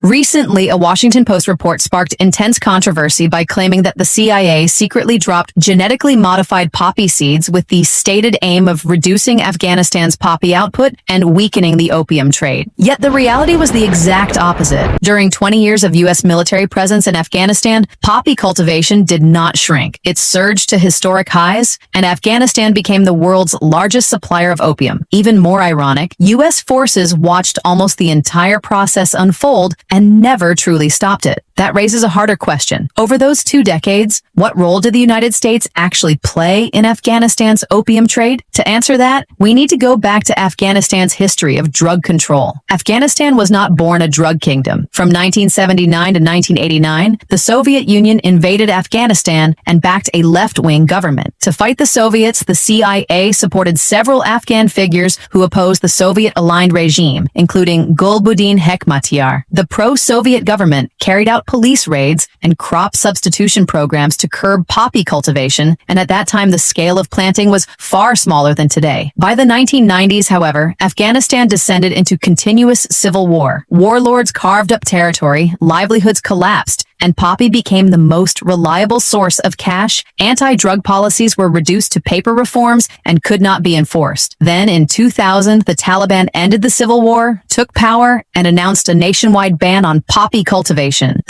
Recently, a Washington Post report sparked intense controversy by claiming that the CIA secretly dropped genetically modified poppy seeds with the stated aim of reducing Afghanistan's poppy output and weakening the opium trade. Yet the reality was the exact opposite. During 20 years of U.S. military presence in Afghanistan, poppy cultivation did not shrink. It surged to historic highs, and Afghanistan became the world's largest supplier of opium. Even more ironic, U.S. forces watched almost the entire process unfold and never truly stopped it. That raises a harder question. Over those 2 decades, what role did the United States actually play in Afghanistan's opium trade? To answer that, we need to go back to Afghanistan's history of drug control. Afghanistan was not born a drug kingdom. From 1979 to 1989, the Soviet Union invaded Afghanistan and backed a left-wing government. To fight the Soviets, the CIA supported several Afghan figures who opposed the Soviet-aligned regime, including Gulbuddin Hekmatyar. The pro-Soviet government carried out police raids and crop substitution programs to curb poppy cultivation, and at that time the scale of planting was far smaller than today. By the 1990s, however, Afghanistan descended into continuous civil war. Warlords carved up territory, livelihoods collapsed, and poppy became the most reliable source of cash. Anti-drug policies were reduced to paper reforms and could not be enforced. Then in 2000, the Taliban ended the civil war, took power, and announced a nationwide ban on poppy cultivation.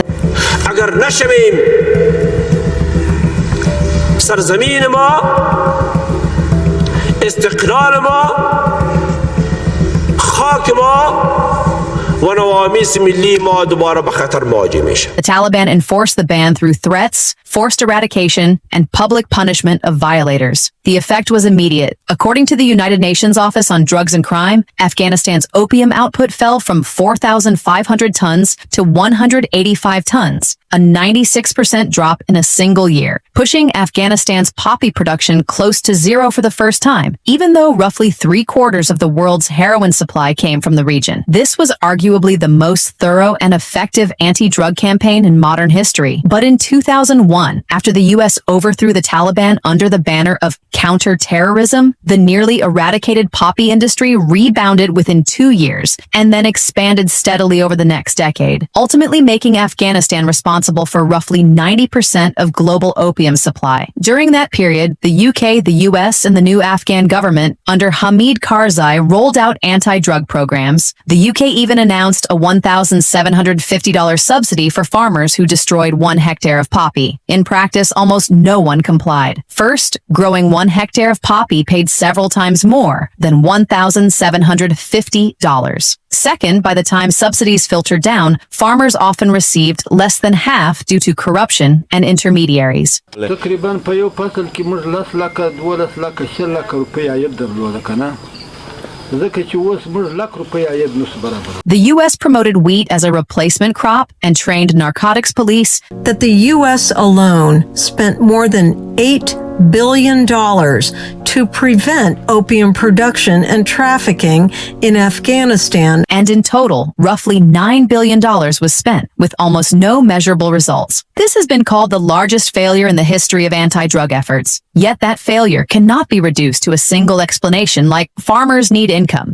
اگر نشویم سرزمین ما استقلال ما خاک ما و نوامیس ملی ما دوباره به خطر مواجه میشه. The Taliban enforced the ban through threats, forced eradication, and public punishment of violators. The effect was immediate. According to the United Nations Office on Drugs and Crime, Afghanistan's opium output fell from 4,500 tons to 185 tons, a 96% drop in a single year, pushing Afghanistan's poppy production close to zero for the first time, even though roughly 3/4 of the world's heroin supply came from the region. This was arguably the most thorough and effective anti-drug campaign in modern history. But in 2001, after the U.S. overthrew the Taliban under the banner of counter-terrorism, the nearly eradicated poppy industry rebounded within 2 years and then expanded steadily over the next decade, ultimately making Afghanistan responsible for roughly 90% of global opium supply. During that period, the UK, the US, and the new Afghan government under Hamid Karzai rolled out anti-drug programs. The UK even announced a $1,750 subsidy for farmers who destroyed 1 hectare of poppy. In practice, almost no one complied. First, growing 1 hectare of poppy paid several times more than $1,750. Second, by the time subsidies filtered down, farmers often received less than half due to corruption and intermediaries. The U.S. promoted wheat as a replacement crop and trained narcotics police. That the U.S. alone spent more than $8 billion to prevent opium production and trafficking in Afghanistan. And in total, roughly $9 billion was spent, with almost no measurable results. This has been called the largest failure in the history of anti-drug efforts. Yet that failure cannot be reduced to a single explanation like farmers need income.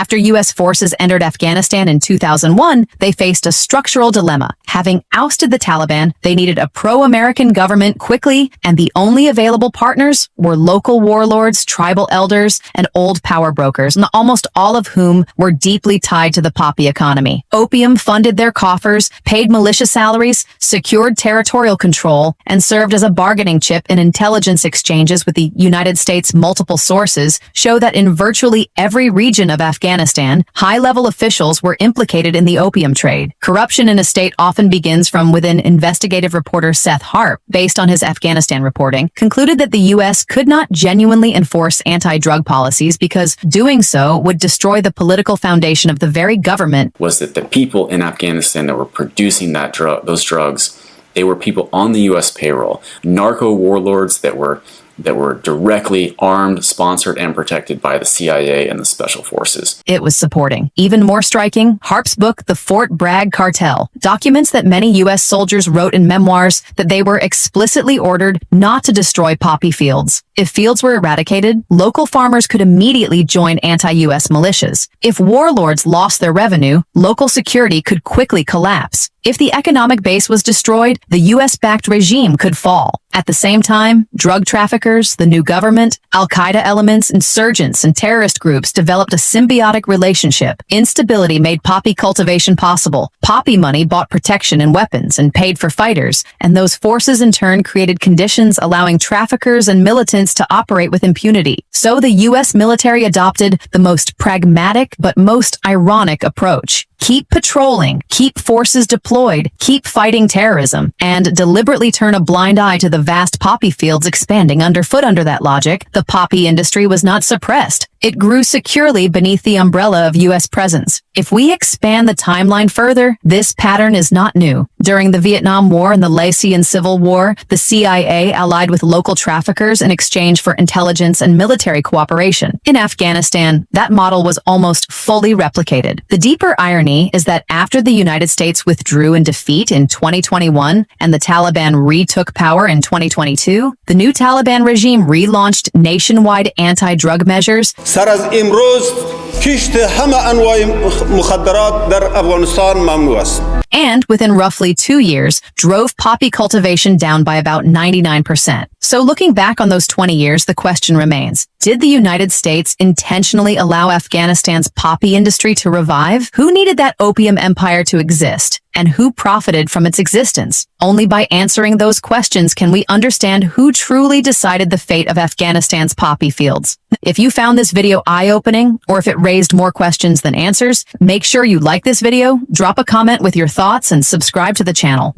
After U.S. forces entered Afghanistan in 2001, they faced a structural dilemma. Having ousted the Taliban, they needed a pro-American government quickly, and the only available partners were local warlords, tribal elders, and old power brokers, almost all of whom were deeply tied to the poppy economy. Opium funded their coffers, paid militia salaries, secured territorial control, and served as a bargaining chip in intelligence exchanges with the United States. Multiple sources show that in virtually every region of Afghanistan, high-level officials were implicated in the opium trade. Corruption in a state often begins from within. Investigative reporter Seth Harp, based on his Afghanistan reporting, concluded that the U.S. could not genuinely enforce anti-drug policies because doing so would destroy the political foundation of the very government. Was that the people in Afghanistan that were producing those drugs, they were people on the U.S. payroll, narco warlords that were that were directly armed, sponsored, and protected by the CIA and the special forces. It was supporting. Even more striking, Harp's book, The Fort Bragg Cartel, documents that many U.S. soldiers wrote in memoirs that they were explicitly ordered not to destroy poppy fields. If fields were eradicated, local farmers could immediately join anti-U.S. militias. If warlords lost their revenue, local security could quickly collapse. If the economic base was destroyed, the U.S.-backed regime could fall. At the same time, drug traffickers, the new government, al-Qaeda elements, insurgents, and terrorist groups developed a symbiotic relationship. Instability made poppy cultivation possible. Poppy money bought protection and weapons and paid for fighters, and those forces in turn created conditions allowing traffickers and militants to operate with impunity. So the U.S. military adopted the most pragmatic but most ironic approach. Keep patrolling, keep forces deployed, keep fighting terrorism, and deliberately turn a blind eye to the vast poppy fields expanding underfoot. Under that logic, the poppy industry was not suppressed. It grew securely beneath the umbrella of U.S. presence. If we expand the timeline further, this pattern is not new. During the Vietnam War and the Laotian Civil War, the CIA allied with local traffickers in exchange for intelligence and military cooperation. In Afghanistan, that model was almost fully replicated. The deeper irony is that after the United States withdrew in defeat in 2021 and the Taliban retook power in 2022, the new Taliban regime relaunched nationwide anti-drug measures. سر از امروز کشت همه انواع مخدرات در افغانستان ممنوع است. And within roughly 2 years, drove poppy cultivation down by about 99%. So looking back on those 20 years, the question remains, did the United States intentionally allow Afghanistan's poppy industry to revive? Who needed that opium empire to exist? And who profited from its existence? Only by answering those questions can we understand who truly decided the fate of Afghanistan's poppy fields. If you found this video eye-opening, or if it raised more questions than answers, make sure you like this video, drop a comment with your thoughts, and subscribe to the channel.